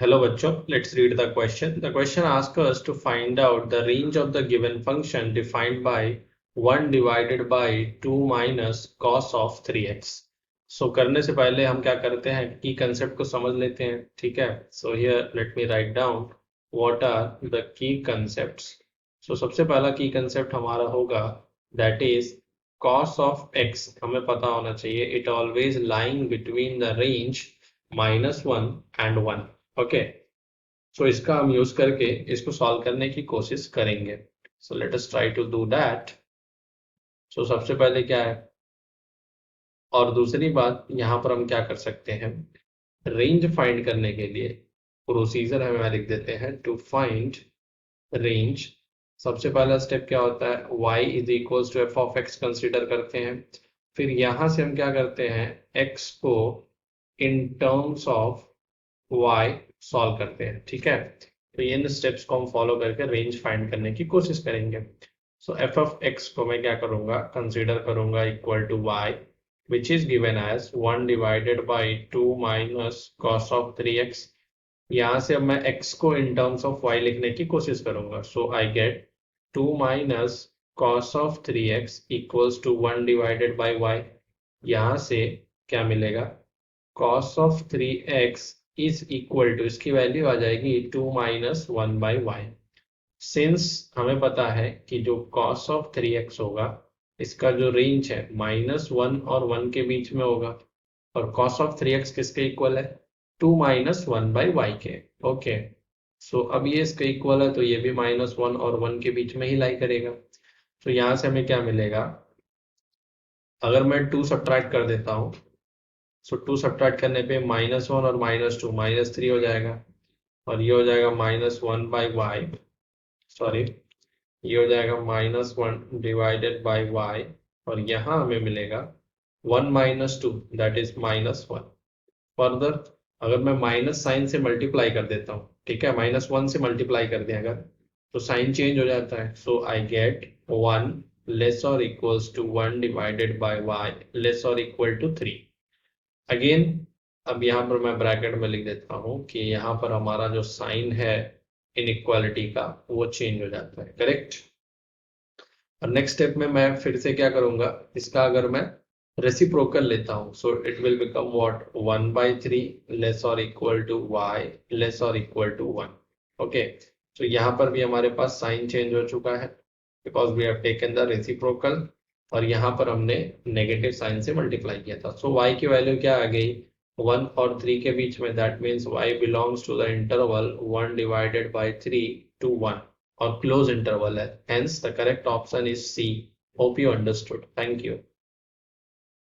Hello bachcho, let's read the question. The question asks us to find out the range of the given function defined by 1 divided by 2 minus cos of 3x. So करने से पहले हम क्या करते हैं की concept को समझ लेते हैं, ठीक है. So here let me write down what are the key concepts. So सबसे पहला की कंसेप्ट हमारा होगा that is cos of x. हमें पता होना चाहिए it always lying between the range -1 and 1. Okay. सो इसका हम यूज करके इसको सॉल्व करने की कोशिश करेंगे. So let us try to do that. So सबसे पहले क्या है और दूसरी बात यहाँ पर हम क्या कर सकते हैं, रेंज फाइंड करने के लिए प्रोसीजर हम यहाँ लिख देते हैं टू फाइंड रेंज. सबसे पहला स्टेप क्या होता है, y is equals to f of x consider करते हैं. फिर यहाँ से हम क्या करते हैं, x को in terms of y solve करते हैं, ठीक है. तो इन स्टेप्स को हम फॉलो करके रेंज फाइंड करने की कोशिश करेंगे. सो एफ ऑफ एक्स को मैं क्या करूंगा, कंसीडर करूंगा equal to y which is given as 1 divided by 2 minus cos of 3x. यहाँ से अब मैं x को इन टर्म्स ऑफ y लिखने की कोशिश करूंगा. So I get 2 minus cos of 3x equals to 1 divided by y. यहाँ से क्या मिलेगा, cos of 3x is equal to, इसकी वैल्यू आ जाएगी 2 माइनस 1 बाई वाई. सिंस हमें पता है कि जो cos ऑफ 3x होगा इसका जो रेंज है -1 और 1 के बीच में होगा, और cos ऑफ 3x किसके इक्वल है, 2 माइनस 1 बाई वाई के. ओके. सो अब ये इसके इक्वल है तो ये भी -1 और 1 के बीच में ही लाई करेगा. तो यहाँ से हमें क्या मिलेगा, अगर मैं 2 सब्ट्रैक्ट कर देता हूँ, सो 2 सब्ट्रैक्ट करने पे -1 और -2 -3 हो जाएगा, और ये हो जाएगा -1 बाई वाई, सॉरी ये हो जाएगा -1 डिवाइडेड बाई वाई, और यहाँ हमें मिलेगा 1 माइनस 2 दैट इज -1. फर्दर अगर मैं माइनस साइन से मल्टीप्लाई कर देता हूँ, ठीक है, -1 से मल्टीप्लाई कर दें अगर, तो साइन चेंज हो जाता है. सो आई गेट 1 लेस और equals to 1 divided by y less और इक्वल टू 3. अगेन अब यहाँ पर मैं ब्रैकेट में लिख देता हूँ कि यहाँ पर हमारा जो साइन है इनइक्वालिटी का वो चेंज हो जाता है, करेक्ट. और नेक्स्ट स्टेप में मैं फिर से क्या करूंगा, इसका अगर मैं रेसिप्रोकल लेता हूँ, so it will become what 1/3 less और इक्वल टू y लेस और इक्वल टू 1. ओके. तो यहाँ पर भी हमारे पास साइन चेंज हो चुका है because we have taken the reciprocal, और यहाँ पर हमने नेगेटिव साइन से मल्टीप्लाई किया था. सो y की वैल्यू क्या आ गई, 1 और 3 के बीच में, that means y belongs to the interval 1 divided by 3 to 1, और क्लोज इंटरवल है, hence the correct option is C. Hope you understood. Thank you.